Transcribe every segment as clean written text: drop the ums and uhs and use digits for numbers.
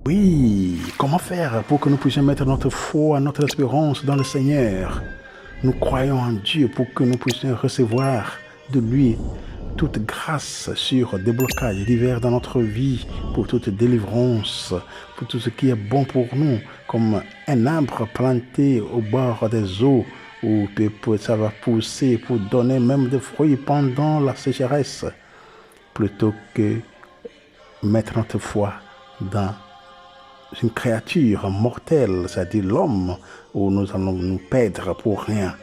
Oui, comment faire pour que nous puissions mettre notre foi, notre espérance dans le Seigneur? Nous croyons en Dieu pour que nous puissions recevoir de lui toute grâce sur des blocages divers dans notre vie, pour toute délivrance, pour tout ce qui est bon pour nous, comme un arbre planté au bord des eaux, où ça va pousser pour donner même des fruits pendant la sécheresse, plutôt que mettre notre foi dans une créature mortelle, c'est-à-dire l'homme, où nous allons nous perdre pour rien.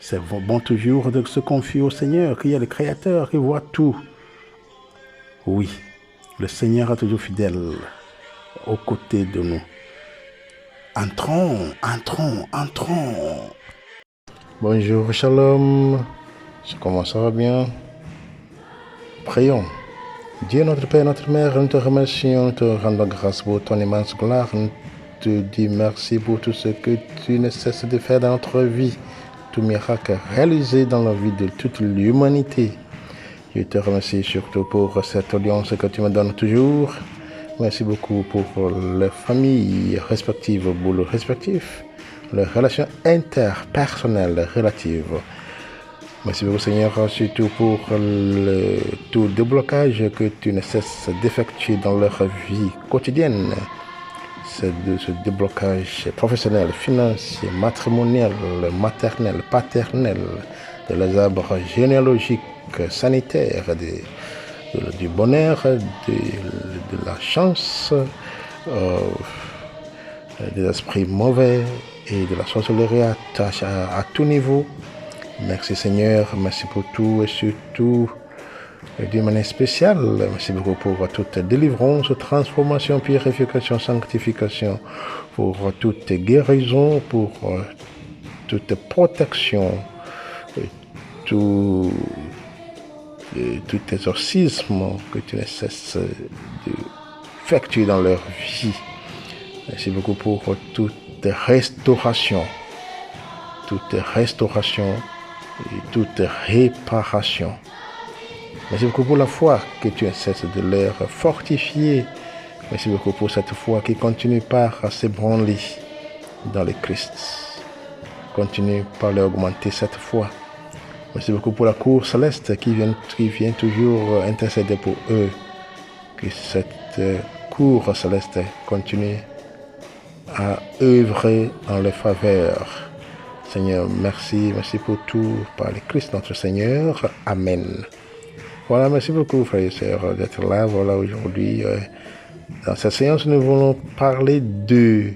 C'est bon toujours de se confier au Seigneur, qui est le Créateur, qui voit tout. Oui, le Seigneur est toujours fidèle aux côtés de nous. Entrons, entrons, entrons. Bonjour, shalom. Comment ça va bien? Prions. Dieu, notre Père, notre Mère, nous te remercions, nous te rendons grâce pour ton immense gloire. Nous te disons merci pour tout ce que tu ne cesses de faire dans notre vie, tout miracle réalisé dans la vie de toute l'humanité. Je te remercie surtout pour cette audience que tu me donnes toujours. Merci beaucoup pour les familles respectives, boulots respectifs, les relations interpersonnelles relatives. Merci beaucoup Seigneur, surtout pour tout déblocage que tu ne cesses d'effectuer dans leur vie quotidienne. C'est de ce déblocage professionnel, financier, matrimonial, maternel, paternel, de les arbres généalogiques, sanitaires, du bonheur, de la chance, des esprits mauvais et de la sorcellerie à tout niveau. Merci Seigneur, merci pour tout et surtout d'une manière spéciale. Merci beaucoup pour toute délivrance, transformation, purification, sanctification, pour toute guérison, pour toute protection, tout exorcisme que tu ne cesses d'effectuer dans leur vie. Merci beaucoup pour toute restauration et toute réparation. Merci beaucoup pour la foi que tu ne cesses de leur fortifier. Merci beaucoup pour cette foi qui continue par s'ébranler dans le Christ. Continue par leur augmenter cette foi. Merci beaucoup pour la cour céleste qui vient toujours intercéder pour eux. Que cette cour céleste continue à œuvrer en leur faveur. Seigneur, merci pour tout, par le Christ notre Seigneur. Amen. Voilà, merci beaucoup frères et sœurs d'être là. Voilà, aujourd'hui, dans cette séance, nous voulons parler de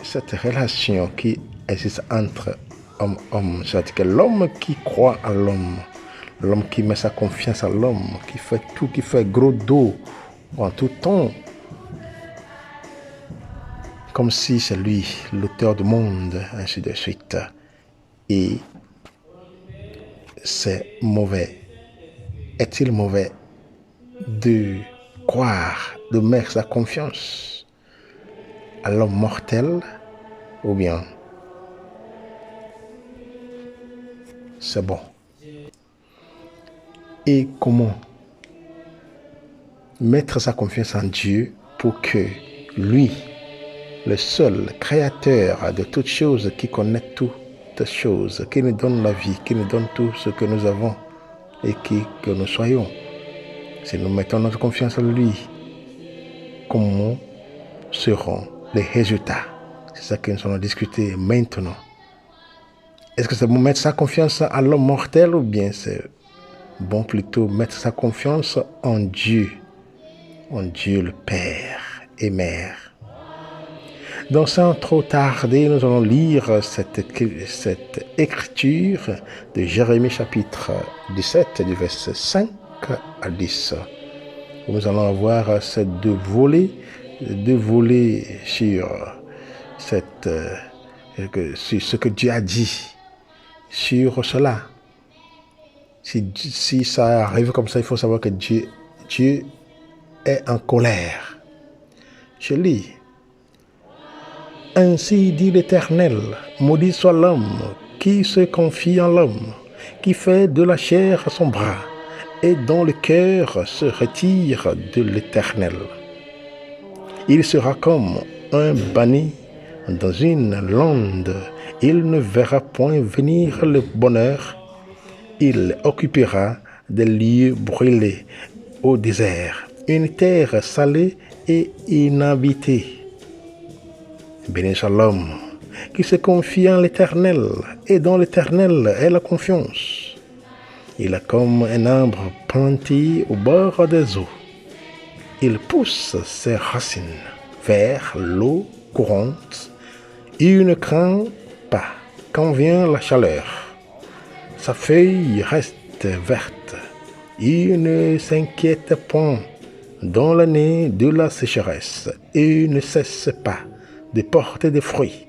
cette relation qui existe entre homme et homme. C'est-à-dire que l'homme qui croit à l'homme, l'homme qui met sa confiance à l'homme, qui fait tout, qui fait gros dos en tout temps, comme si c'est lui, l'auteur du monde, ainsi de suite. Et c'est mauvais. Est-il mauvais de croire, de mettre sa confiance à l'homme mortel, ou bien c'est bon? Et comment mettre sa confiance en Dieu pour que lui, le seul créateur de toutes choses, qui connaît toutes choses, qui nous donne la vie, qui nous donne tout ce que nous avons et que nous soyons, si nous mettons notre confiance en lui, comment seront les résultats? C'est ça que nous allons discuter maintenant. Est-ce que c'est bon mettre sa confiance à l'homme mortel, ou bien c'est bon plutôt mettre sa confiance en Dieu le Père et Mère? Donc sans trop tarder, nous allons lire cette écriture de Jérémie chapitre 17, du verset 5 à 10. Nous allons avoir ces deux volets sur ce que Dieu a dit sur cela. Si ça arrive comme ça, il faut savoir que Dieu est en colère. Je lis. Ainsi dit l'Éternel, maudit soit l'homme qui se confie en l'homme, qui fait de la chair son bras, et dont le cœur se retire de l'Éternel. Il sera comme un banni dans une lande. Il ne verra point venir le bonheur. Il occupera des lieux brûlés au désert, une terre salée et inhabitée. Béni soit l'homme qui se confie en l'Éternel et dont l'Éternel est la confiance. Il est comme un arbre planté au bord des eaux. Il pousse ses racines vers l'eau courante. Il ne craint pas quand vient la chaleur. Sa feuille reste verte. Il ne s'inquiète point dans l'année de la sécheresse et ne cesse pas de porter des fruits.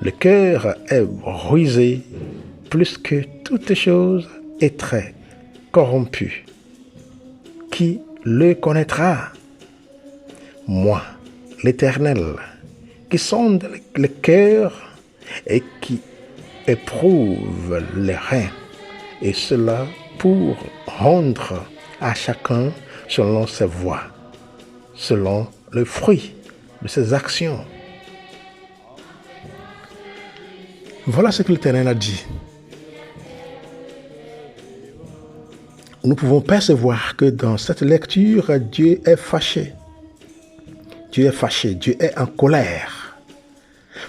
Le cœur est rusé plus que toute chose et très corrompu. Qui le connaîtra? Moi, l'Éternel, qui sonde le cœur et qui éprouve les reins, et cela pour rendre à chacun selon ses voies, selon le fruit de ses actions. Voilà ce que l'Éternel a dit. Nous pouvons percevoir que dans cette lecture, Dieu est fâché. Dieu est fâché, Dieu est en colère.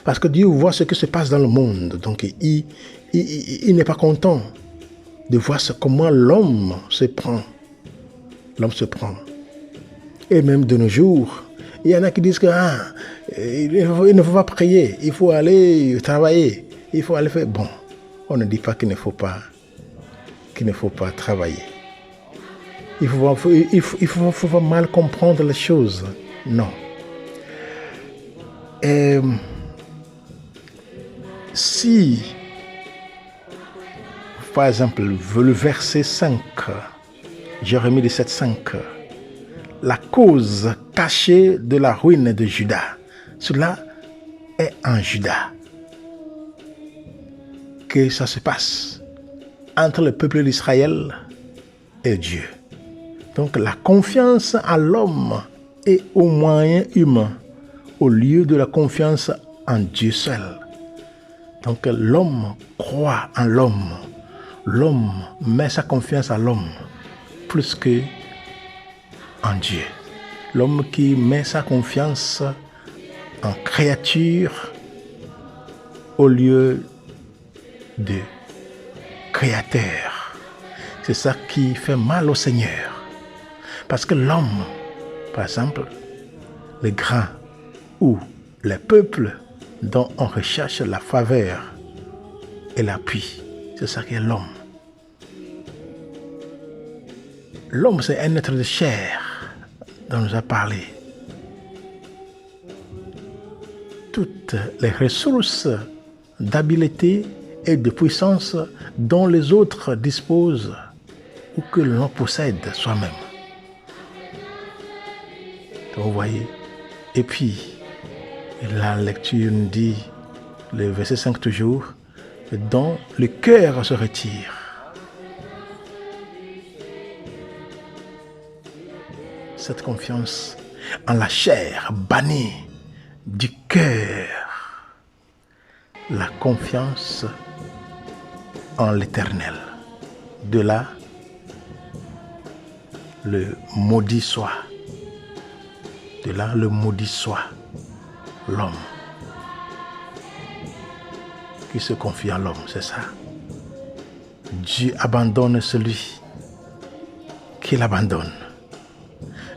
Parce que Dieu voit ce qui se passe dans le monde. Donc il n'est pas content de voir comment l'homme se prend. L'homme se prend. Et même de nos jours, il y en a qui disent que il ne faut pas prier, il faut aller travailler, il faut aller faire. Bon, on ne dit pas qu'il ne faut pas travailler. Il faut pas mal comprendre les choses. Non. Et si, par exemple, le verset 5, Jérémie 17, 5, la cause cachée de la ruine de Juda, cela est en Juda que ça se passe entre le peuple d'Israël et Dieu. Donc la confiance en l'homme et aux moyens humains au lieu de la confiance en Dieu seul. Donc l'homme croit en l'homme. L'homme met sa confiance en l'homme plus que en Dieu. L'homme qui met sa confiance en créature au lieu de créateur. C'est ça qui fait mal au Seigneur. Parce que l'homme, par exemple, les grands ou les peuples dont on recherche la faveur et l'appui, c'est ça qui est l'homme. L'homme, c'est un être de chair dont on nous a parlé. Toutes les ressources d'habileté et de puissance dont les autres disposent ou que l'on possède soi-même. Donc, vous voyez. Et puis, la lecture nous dit, le verset 5 toujours, dont le cœur se retire. Cette confiance en la chair bannie du cœur. La confiance en l'Éternel. De là, le maudit soit. De là, le maudit soit l'homme qui se confie à l'homme, c'est ça. Dieu abandonne celui qui l'abandonne.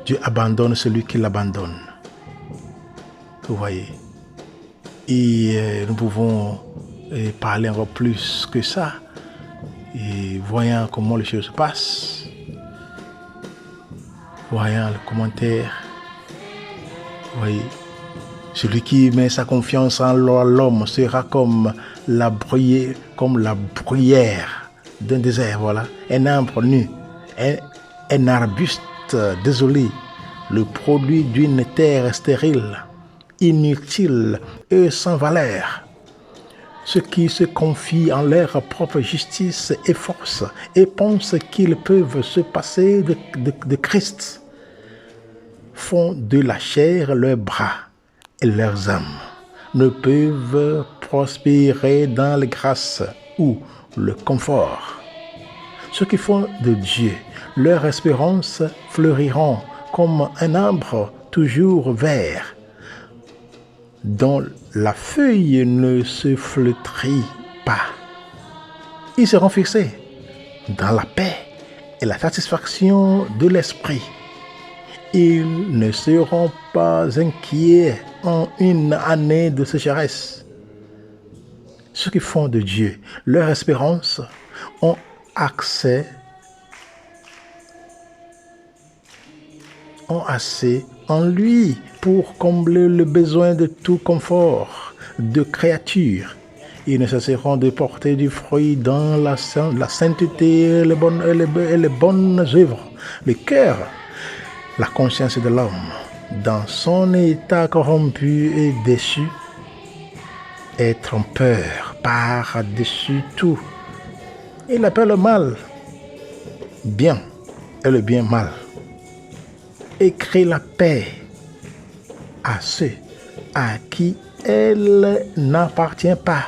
Dieu abandonne celui qui l'abandonne. Vous voyez. Et nous pouvons parler encore plus que ça. Et voyant comment les choses se passent, voyant le commentaire, vous voyez, celui qui met sa confiance en l'homme sera comme la bruyère d'un désert, voilà, un arbre nu, un arbuste désolé, le produit d'une terre stérile, inutile et sans valeur. ceux qui se confient en leur propre justice et force et pensent qu'ils peuvent se passer de Christ, font de la chair leurs bras et leurs âmes, ne peuvent prospérer dans la grâce ou le confort. Ceux qui font de Dieu leur espérance fleuriront comme un arbre toujours vert, dont la feuille ne se flétrit pas. Ils seront fixés dans la paix et la satisfaction de l'esprit. Ils ne seront pas inquiets en une année de sécheresse. Ceux qui font de Dieu leur espérance ont assez en lui pour combler le besoin de tout confort de créature. Ils ne cesseront de porter du fruit dans la sainteté et les bonnes œuvres. Le cœur, la conscience de l'homme, dans son état corrompu et déchu, est trompeur par-dessus tout. Il appelle le mal bien et le bien mal. Et crée la paix à ceux à qui elle n'appartient pas.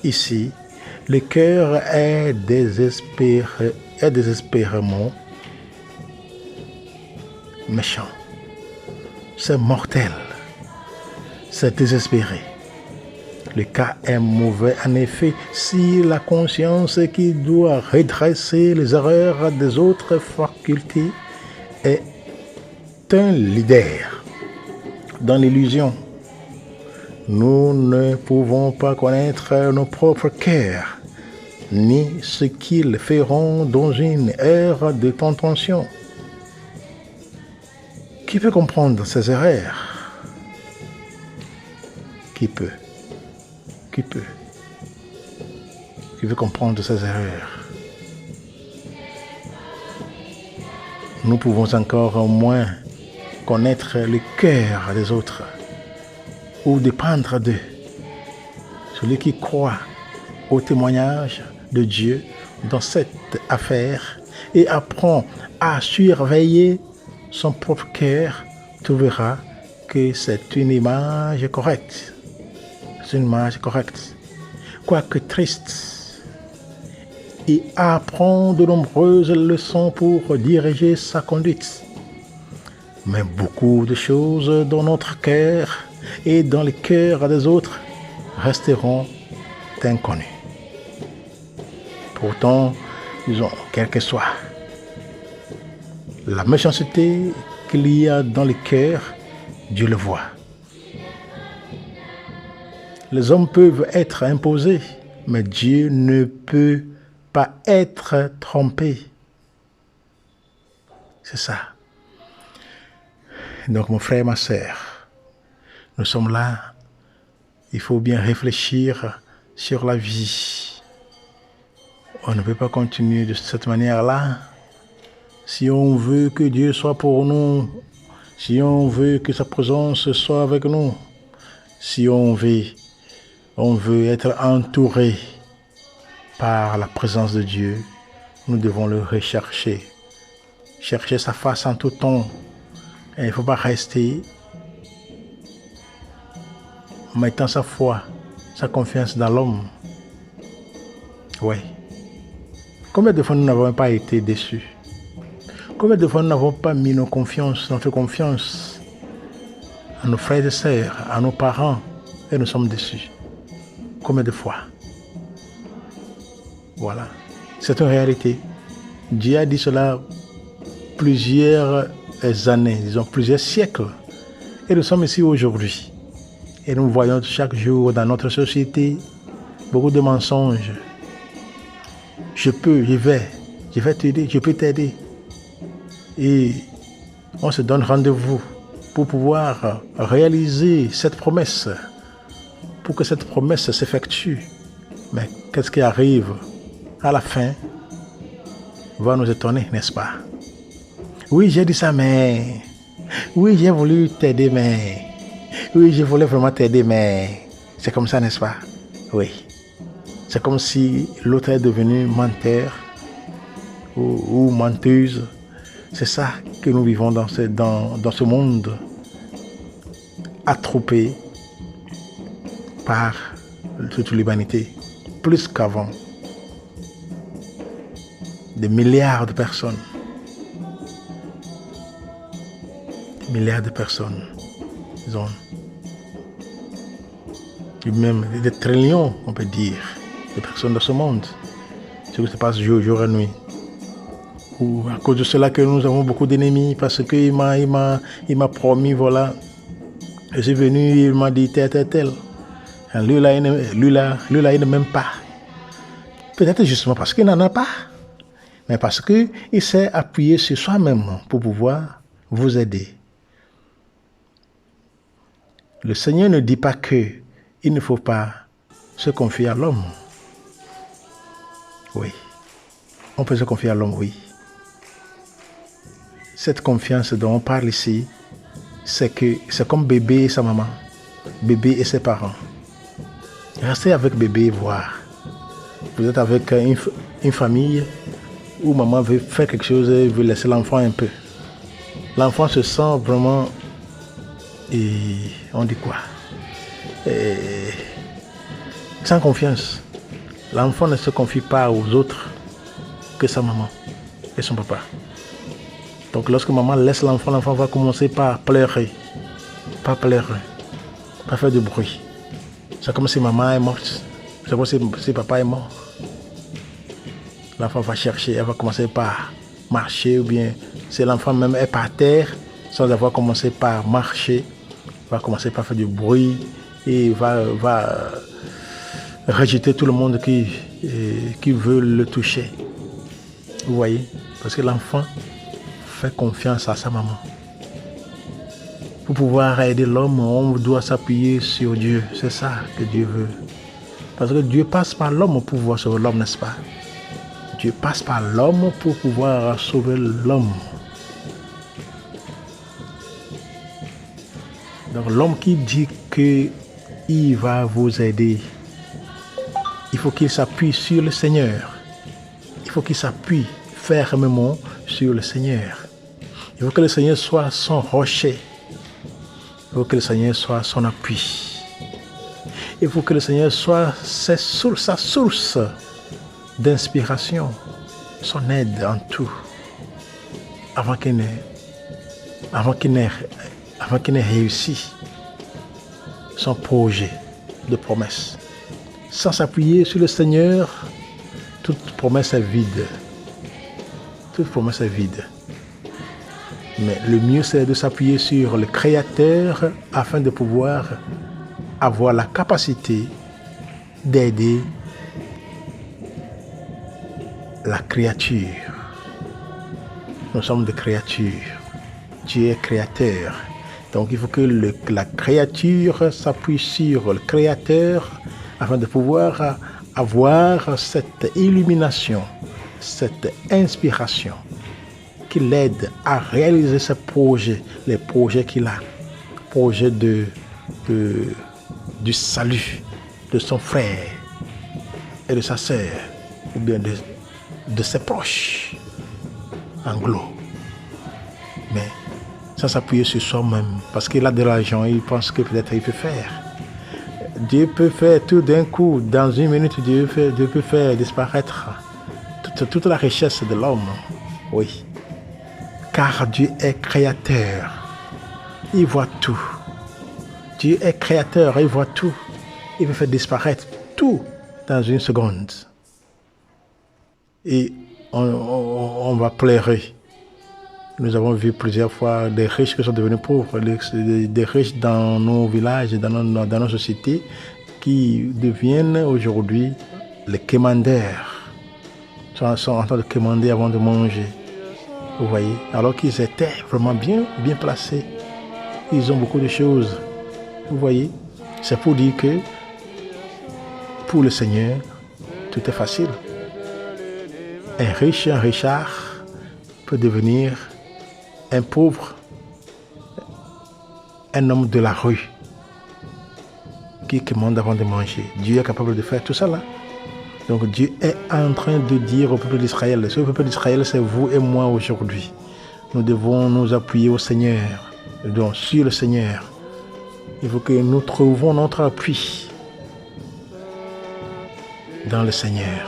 Ici, le cœur est désespérément méchant. C'est mortel. C'est désespéré. Le cas est mauvais en effet si la conscience qui doit redresser les erreurs des autres facultés est un leader dans l'illusion. Nous ne pouvons pas connaître nos propres cœurs, ni ce qu'ils feront dans une ère de tentation. Qui peut comprendre ces erreurs? Qui peut comprendre ces erreurs? Nous pouvons encore moins connaître le cœur des autres ou dépendre d'eux. Celui qui croit au témoignage de Dieu dans cette affaire et apprend à surveiller son propre cœur trouvera que c'est une image correcte. C'est une image correcte, quoique triste. Et apprend de nombreuses leçons pour diriger sa conduite. Mais beaucoup de choses dans notre cœur et dans le cœur des autres resteront inconnues. Pourtant, disons, quelle que soit la méchanceté qu'il y a dans le cœur, Dieu le voit. Les hommes peuvent être imposés, mais Dieu ne peut pas être trompé. C'est ça. Donc mon frère, ma sœur, nous sommes là. Il faut bien réfléchir sur la vie. On ne peut pas continuer de cette manière-là. Si on veut que Dieu soit pour nous, si on veut que sa présence soit avec nous, si on veut être entouré par la présence de Dieu, nous devons le rechercher. Chercher sa face en tout temps. Et il ne faut pas rester mettant sa foi, sa confiance dans l'homme. Oui. Combien de fois nous n'avons pas été déçus? Combien de fois nous n'avons pas mis notre confiance à nos frères et sœurs, à nos parents, et nous sommes déçus? Combien de fois? Voilà. C'est une réalité. Dieu a dit cela plusieurs années, disons plusieurs siècles. Et nous sommes ici aujourd'hui. Et nous voyons chaque jour dans notre société beaucoup de mensonges. Je vais t'aider, je peux t'aider. Et on se donne rendez-vous pour pouvoir réaliser cette promesse, pour que cette promesse s'effectue. Mais qu'est-ce qui arrive à la fin va nous étonner, n'est-ce pas? Oui, j'ai dit ça, mais... Oui, j'ai voulu t'aider, mais... Oui, je voulais vraiment t'aider, mais... C'est comme ça, n'est-ce pas? Oui. C'est comme si l'autre est devenu menteur ou menteuse. C'est ça que nous vivons dans ce monde attroupé par toute l'humanité, plus qu'avant. Des milliards de personnes. Milliards de personnes. Disons. Et même des trillions, on peut dire, de personnes dans ce monde. Ce qui se passe jour et nuit. Ou à cause de cela que nous avons beaucoup d'ennemis, parce qu'il m'a promis, voilà. Je suis venu, il m'a dit tel. Lui là, il ne m'aime pas. Peut-être justement parce qu'il n'en a pas. Mais parce qu'il s'est appuyé sur soi-même pour pouvoir vous aider. Le Seigneur ne dit pas qu'il ne faut pas se confier à l'homme. Oui. On peut se confier à l'homme, oui. Cette confiance dont on parle ici, c'est comme bébé et sa maman, bébé et ses parents. Restez avec bébé et voir. Vous êtes avec une famille où maman veut faire quelque chose et veut laisser l'enfant un peu. L'enfant se sent vraiment, on dit quoi, sans confiance. L'enfant ne se confie pas aux autres que sa maman et son papa. Donc lorsque maman laisse l'enfant va commencer par pleurer, pas faire de bruit. C'est comme si maman est morte, c'est comme si papa est mort. L'enfant va chercher, elle va commencer par marcher, ou bien si l'enfant même est par terre, sans avoir commencé par marcher, va commencer par faire du bruit et va rejeter tout le monde qui veut le toucher. Vous voyez? Parce que l'enfant fait confiance à sa maman. Pour pouvoir aider l'homme, on doit s'appuyer sur Dieu. C'est ça que Dieu veut. Parce que Dieu passe par l'homme pour pouvoir sauver l'homme, n'est-ce pas? Dieu passe par l'homme pour pouvoir sauver l'homme. Donc l'homme qui dit qu'il va vous aider, il faut qu'il s'appuie sur le Seigneur. Il faut qu'il s'appuie fermement sur le Seigneur. Il faut que le Seigneur soit son rocher. Il faut que le Seigneur soit son appui. Il faut que le Seigneur soit sa source d'inspiration, son aide en tout, avant qu'il n'ait réussi son projet de promesse. Sans s'appuyer sur le Seigneur, toute promesse est vide. Toute promesse est vide. Mais le mieux, c'est de s'appuyer sur le Créateur afin de pouvoir avoir la capacité d'aider la créature. Nous sommes des créatures. Dieu est créateur. Donc il faut que la créature s'appuie sur le Créateur afin de pouvoir avoir cette illumination, cette inspiration qui l'aide à réaliser ses projets, les projets qu'il a, projets du salut de son frère et de sa sœur, ou bien de ses proches, en gros. Mais sans s'appuyer sur soi-même, parce qu'il a de l'argent, il pense que peut-être il peut faire. Dieu peut faire tout d'un coup, dans une minute, Dieu peut faire disparaître toute la richesse de l'homme. Oui. Car Dieu est créateur. Il voit tout. Dieu est créateur, il voit tout. Il peut faire disparaître tout dans une seconde. Et on va pleurer. Nous avons vu plusieurs fois des riches qui sont devenus pauvres, des riches dans nos villages, dans nos sociétés, qui deviennent aujourd'hui les quémandeurs. Ils sont en train de quémander avant de manger. Vous voyez, alors qu'ils étaient vraiment bien placés. Ils ont beaucoup de choses. Vous voyez, c'est pour dire que pour le Seigneur, tout est facile. Un richard peut devenir un pauvre, un homme de la rue. qui commande avant de manger. Dieu est capable de faire tout ça là. Donc Dieu est en train de dire au peuple d'Israël, ce peuple d'Israël, c'est vous et moi aujourd'hui. Nous devons nous appuyer au Seigneur, donc sur le Seigneur. Il faut que nous trouvions notre appui dans le Seigneur.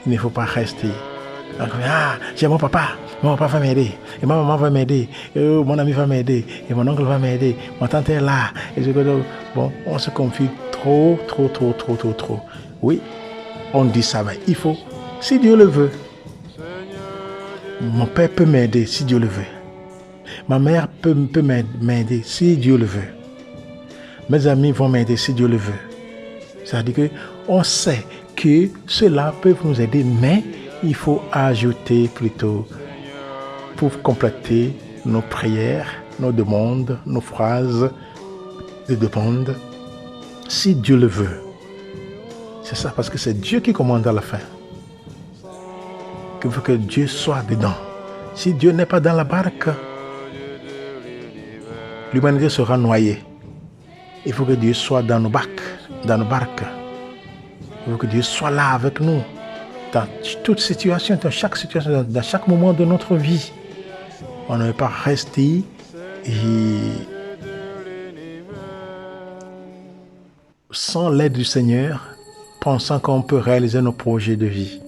Il ne faut pas rester. Ah, j'ai mon papa va m'aider, et ma maman va m'aider, et mon ami va m'aider, et mon oncle va m'aider, ma tante est là. Et bon, on se confie trop. Oui, on dit ça, mais il faut, si Dieu le veut. Mon père peut m'aider si Dieu le veut. Ma mère peut m'aider si Dieu le veut. Mes amis vont m'aider si Dieu le veut. C'est-à-dire qu'on sait que cela peut nous aider, mais il faut ajouter plutôt pour compléter nos prières, nos demandes, nos phrases de demande, si Dieu le veut. C'est ça, parce que c'est Dieu qui commande à la fin. Il faut que Dieu soit dedans. Si Dieu n'est pas dans la barque, l'humanité sera noyée. Il faut que Dieu soit dans nos barques. Il faut que Dieu soit là avec nous. Dans toute situation, dans chaque moment de notre vie. On ne peut pas rester sans l'aide du Seigneur, pensant qu'on peut réaliser nos projets de vie.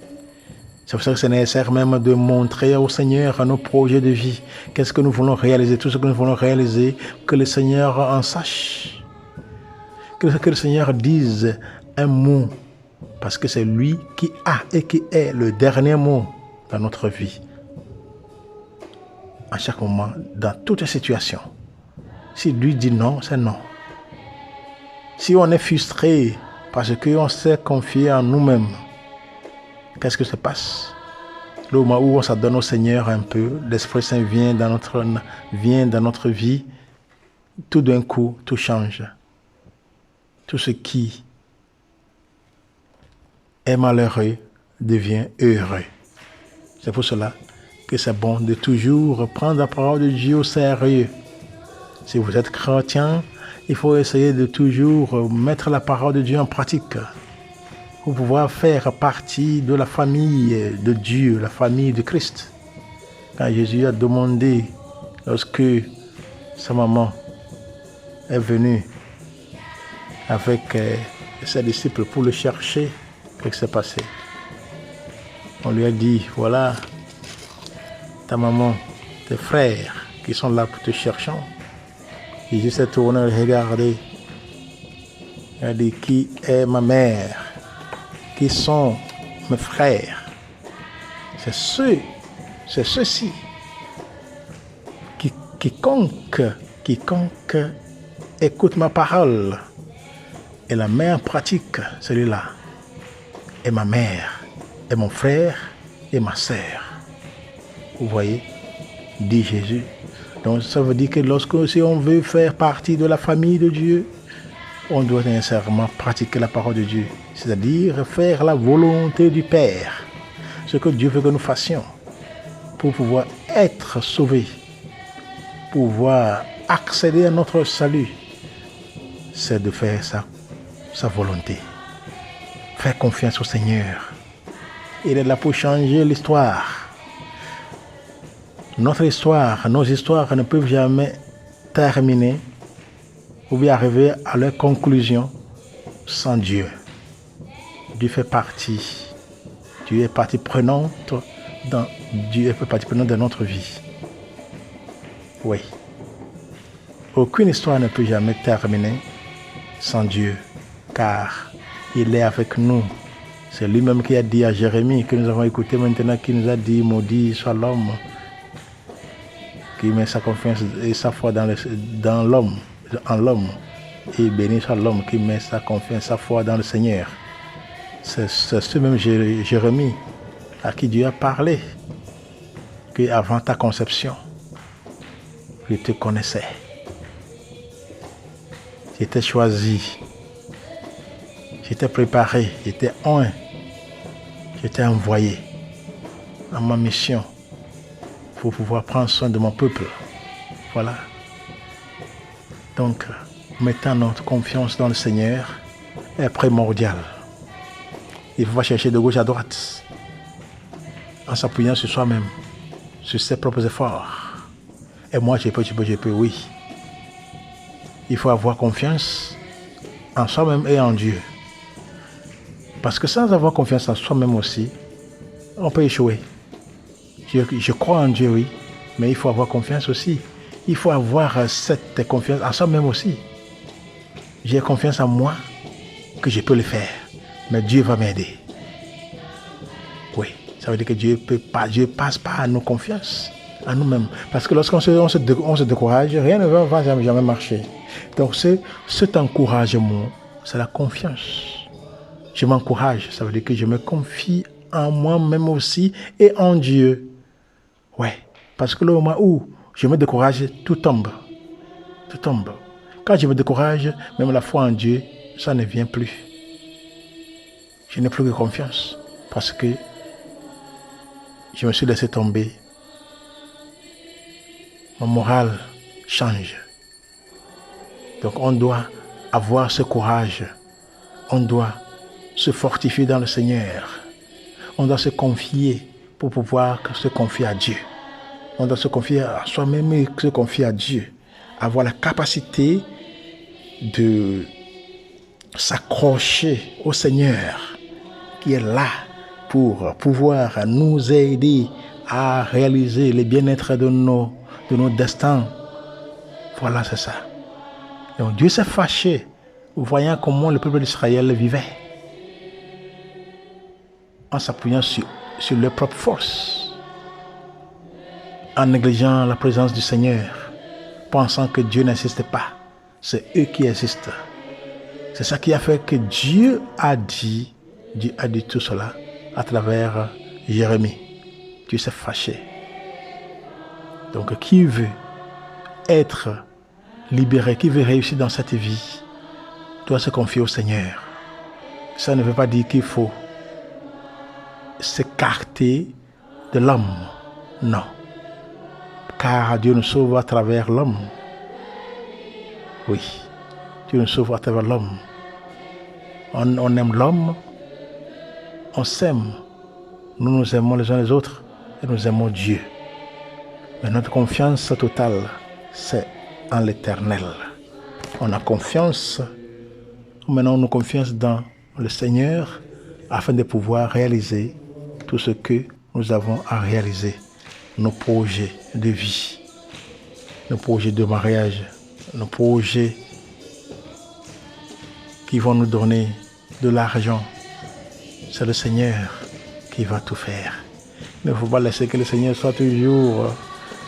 C'est pour ça que c'est nécessaire même de montrer au Seigneur nos projets de vie. Qu'est-ce que nous voulons réaliser, tout ce que nous voulons réaliser, que le Seigneur en sache. Que le Seigneur dise un mot, parce que c'est lui qui a et qui est le dernier mot dans notre vie. À chaque moment, dans toute situation. Si lui dit non, c'est non. Si on est frustré parce qu'on s'est confié en nous-mêmes, qu'est-ce que se passe? Le moment où on s'adonne au Seigneur un peu, l'Esprit Saint vient dans notre vie, tout d'un coup, tout change. Tout ce qui est malheureux devient heureux. C'est pour cela que c'est bon de toujours prendre la parole de Dieu au sérieux. Si vous êtes chrétien, il faut essayer de toujours mettre la parole de Dieu en pratique pour pouvoir faire partie de la famille de Dieu, la famille de Christ. Quand Jésus a demandé, lorsque sa maman est venue avec ses disciples pour le chercher, qu'est-ce qui s'est passé? On lui a dit, voilà, ta maman, tes frères qui sont là pour te chercher. Jésus s'est tourné et regardé. Il a dit, qui est ma mère? Qui sont mes frères? C'est ceux-ci. Quiconque écoute ma parole et la met en pratique, celui-là est ma mère, est mon frère et ma sœur. Vous voyez, dit Jésus. Donc ça veut dire que si on veut faire partie de la famille de Dieu, on doit nécessairement pratiquer la parole de Dieu. C'est-à-dire faire la volonté du Père. Ce que Dieu veut que nous fassions pour pouvoir être sauvés, pouvoir accéder à notre salut, c'est de faire sa volonté. Faire confiance au Seigneur. Il est là pour changer l'histoire. Notre histoire, nos histoires ne peuvent jamais terminer ou bien arriver à leur conclusion sans Dieu. Dieu fait partie. Dieu est partie prenante de notre vie. Oui. Aucune histoire ne peut jamais terminer sans Dieu, car il est avec nous. C'est lui-même qui a dit à Jérémie, que nous avons écouté maintenant, qui nous a dit, maudit soit l'homme qui met sa confiance et sa foi en l'homme, et béni soit l'homme qui met sa confiance, sa foi dans le Seigneur. C'est ce même Jérémie à qui Dieu a parlé, qu'avant ta conception, je te connaissais. J'étais choisi, j'étais préparé, j'étais oint, j'étais envoyé à ma mission pour pouvoir prendre soin de mon peuple. Voilà. Donc, mettant notre confiance dans le Seigneur est primordial. Il ne faut pas chercher de gauche à droite en s'appuyant sur soi-même, sur ses propres efforts. Et moi, je peux, oui. Il faut avoir confiance en soi-même et en Dieu. Parce que sans avoir confiance en soi-même aussi, on peut échouer. Je crois en Dieu, oui, mais il faut avoir confiance aussi. Il faut avoir cette confiance en soi-même aussi. J'ai confiance en moi que je peux le faire, mais Dieu va m'aider. Oui, ça veut dire que Dieu passe pas à nos confiances, à nous-mêmes. Parce que lorsqu'on se décourage, rien ne va jamais marcher. Donc cet encouragement, c'est la confiance. Je m'encourage, ça veut dire que je me confie en moi-même aussi et en Dieu. Ouais, parce que le moment où je me décourage, tout tombe. Tout tombe. Quand je me décourage, même la foi en Dieu, ça ne vient plus. Je n'ai plus que confiance parce que je me suis laissé tomber. Mon moral change. Donc on doit avoir ce courage. On doit se fortifier dans le Seigneur. On doit se confier pour pouvoir se confier à Dieu. On doit se confier à soi-même et se confier à Dieu. Avoir la capacité de s'accrocher au Seigneur qui est là pour pouvoir nous aider à réaliser le bien-être de nos destins. Voilà, c'est ça. Donc Dieu s'est fâché, voyant comment le peuple d'Israël vivait, en s'appuyant sur leur propre force, en négligeant la présence du Seigneur, pensant que Dieu n'existe pas. C'est eux qui existent. C'est ça qui a fait que Dieu a dit tout cela à travers Jérémie. Dieu s'est fâché. Donc qui veut être libéré, qui veut réussir dans cette vie, doit se confier au Seigneur. Ça ne veut pas dire qu'il faut s'écarter de l'homme. Non. Car Dieu nous sauve à travers l'homme. Oui. Dieu nous sauve à travers l'homme. On aime l'homme. On s'aime. Nous nous aimons les uns les autres. Et nous aimons Dieu. Mais notre confiance totale, c'est en l'Éternel. On a confiance. Maintenant, nous confiance dans le Seigneur afin de pouvoir réaliser tout ce que nous avons à réaliser. Nos projets de vie, nos projets de mariage, nos projets qui vont nous donner de l'argent. C'est le Seigneur qui va tout faire. Il ne faut pas laisser que le Seigneur soit toujours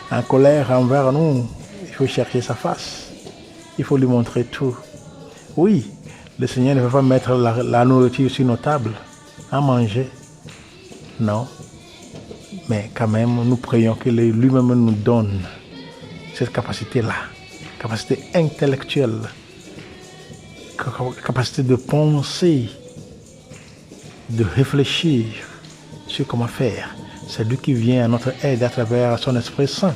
en colère envers nous. Il faut chercher sa face. Il faut lui montrer tout. Oui, le Seigneur ne veut pas mettre la nourriture sur nos tables à manger. Non. Mais quand même, nous prions que lui-même nous donne cette capacité-là, capacité intellectuelle, capacité de penser, de réfléchir sur comment faire. C'est lui qui vient à notre aide à travers son Esprit Saint,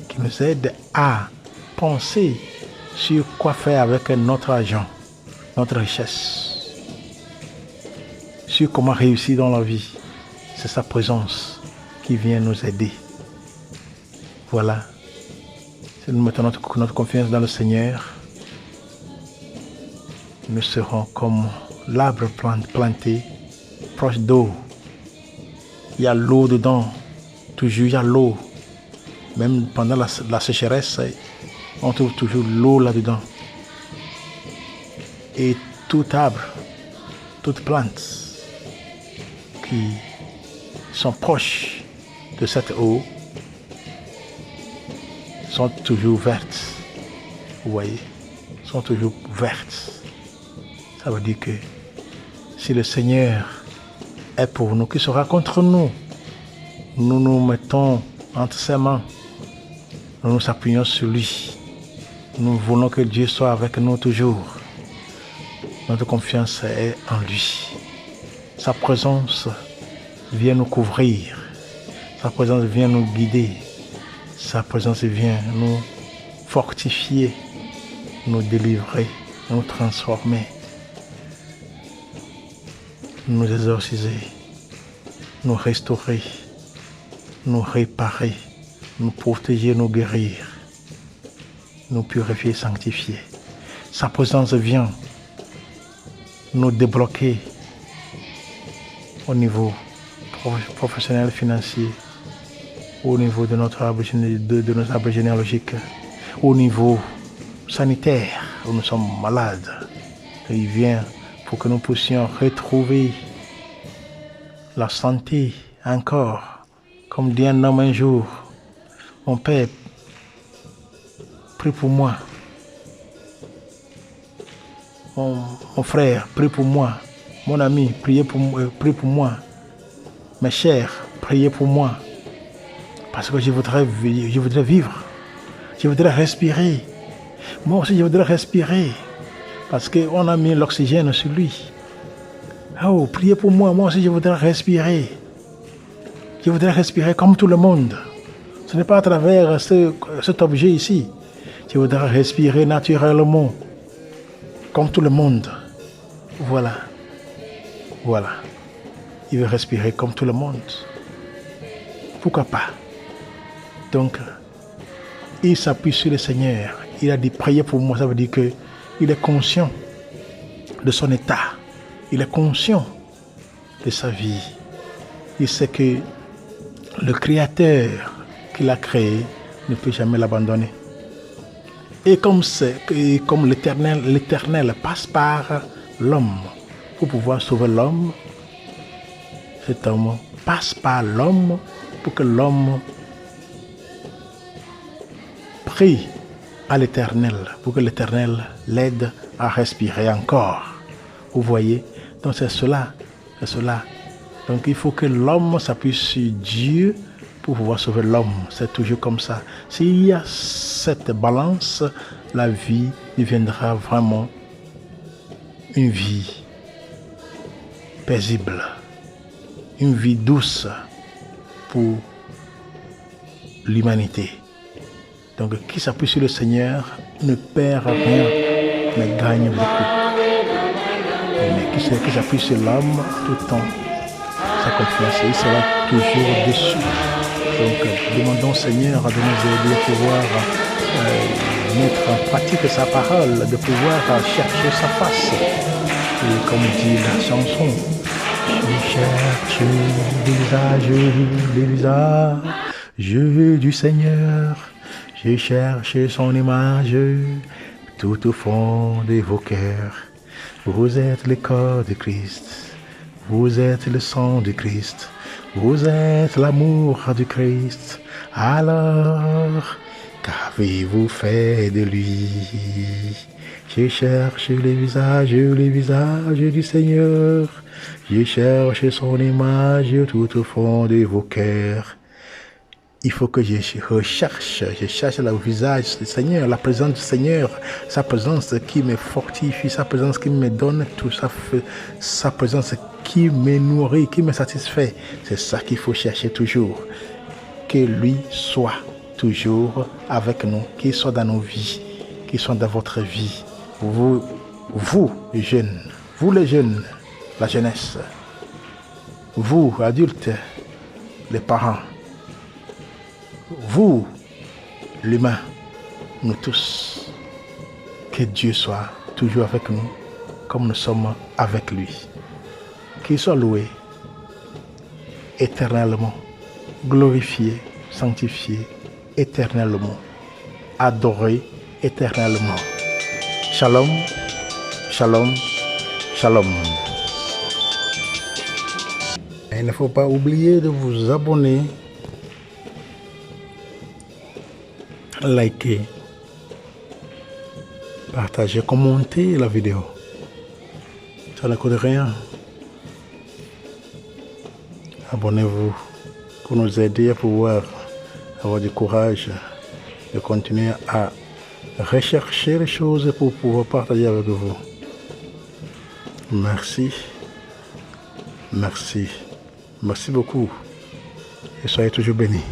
qui nous aide à penser sur quoi faire avec notre argent, notre richesse, sur comment réussir dans la vie. C'est sa présence qui vient nous aider. Voilà. Si nous mettons notre confiance dans le Seigneur, nous serons comme l'arbre planté proche d'eau. Il y a l'eau dedans. Toujours il y a l'eau. Même pendant la sécheresse, on trouve toujours l'eau là-dedans. Et tout arbre, toute plante qui sont proches de cette eau sont toujours vertes. Vous voyez, sont toujours vertes. Ça veut dire que si le Seigneur est pour nous, qui sera contre nous? Nous nous mettons entre ses mains. Nous nous appuyons sur lui. Nous voulons que Dieu soit avec nous toujours. Notre confiance est en lui. Sa présence vient nous couvrir. Sa présence vient nous guider. Sa présence vient nous fortifier. nous délivrer, nous transformer, nous exorciser, nous restaurer, nous réparer, nous protéger, nous guérir, nous purifier, sanctifier. Sa présence vient nous débloquer au niveau professionnel, financier, au niveau de notre arbre généalogique, au niveau sanitaire, où nous sommes malades. Et il vient pour que nous puissions retrouver la santé encore. Comme dit un homme un jour, mon Père, prie pour moi. Mon frère, prie pour moi. Mon ami, prie pour moi. Mes chers, priez pour moi. Parce que je voudrais vivre. Je voudrais respirer. Moi aussi, je voudrais respirer. Parce qu'on a mis l'oxygène sur lui. Oh, priez pour moi. Moi aussi, je voudrais respirer. Je voudrais respirer comme tout le monde. Ce n'est pas à travers cet objet ici. Je voudrais respirer naturellement. Comme tout le monde. Voilà. Voilà. Il veut respirer comme tout le monde. Pourquoi pas? Donc, il s'appuie sur le Seigneur. Il a dit prier pour moi. Ça veut dire qu'il est conscient de son état. Il est conscient de sa vie. Il sait que le Créateur qu'il a créé ne peut jamais l'abandonner. Et comme l'Éternel passe par l'homme pour pouvoir sauver l'homme, cet homme passe par l'homme pour que l'homme prie à l'Éternel, pour que l'Éternel l'aide à respirer encore. Vous voyez? Donc c'est cela. Donc il faut que l'homme s'appuie sur Dieu pour pouvoir sauver l'homme. C'est toujours comme ça. S'il y a cette balance, la vie deviendra vraiment une vie paisible, une vie douce pour l'humanité. Donc qui s'appuie sur le Seigneur ne perd rien, mais gagne beaucoup. Mais qui s'appuie sur l'homme, tout le temps, sa confiance, il sera toujours déçu. Donc demandons au Seigneur de nous aider à pouvoir mettre en pratique sa parole, de pouvoir chercher sa face. Et comme dit la chanson, je cherche les visages du Seigneur. Je cherche son image tout au fond de vos cœurs. Vous êtes le corps de Christ. Vous êtes le sang de Christ. Vous êtes l'amour du Christ. Alors, qu'avez-vous fait de lui? Je cherche les visages du Seigneur. Je cherche son image tout au fond de vos cœurs. Il faut que je cherche le visage du Seigneur, la présence du Seigneur, sa présence qui me fortifie, sa présence qui me donne tout ça, sa présence qui me nourrit, qui me satisfait. C'est ça qu'il faut chercher toujours. Que lui soit toujours avec nous, qu'il soit dans nos vies, qu'il soit dans votre vie. Vous les jeunes, la jeunesse, vous adultes, les parents, vous, l'humain, nous tous, que Dieu soit toujours avec nous, comme nous sommes avec lui. Qu'il soit loué éternellement, glorifié, sanctifié éternellement, adoré éternellement. Shalom, shalom, shalom. Il ne faut pas oublier de vous abonner, liker, partager, commenter la vidéo. Ça ne coûte rien. Abonnez-vous pour nous aider à pouvoir avoir du courage de continuer à rechercher les choses pour pouvoir partager avec vous. Merci. Merci. Merci beaucoup. Et soyez toujours bénis.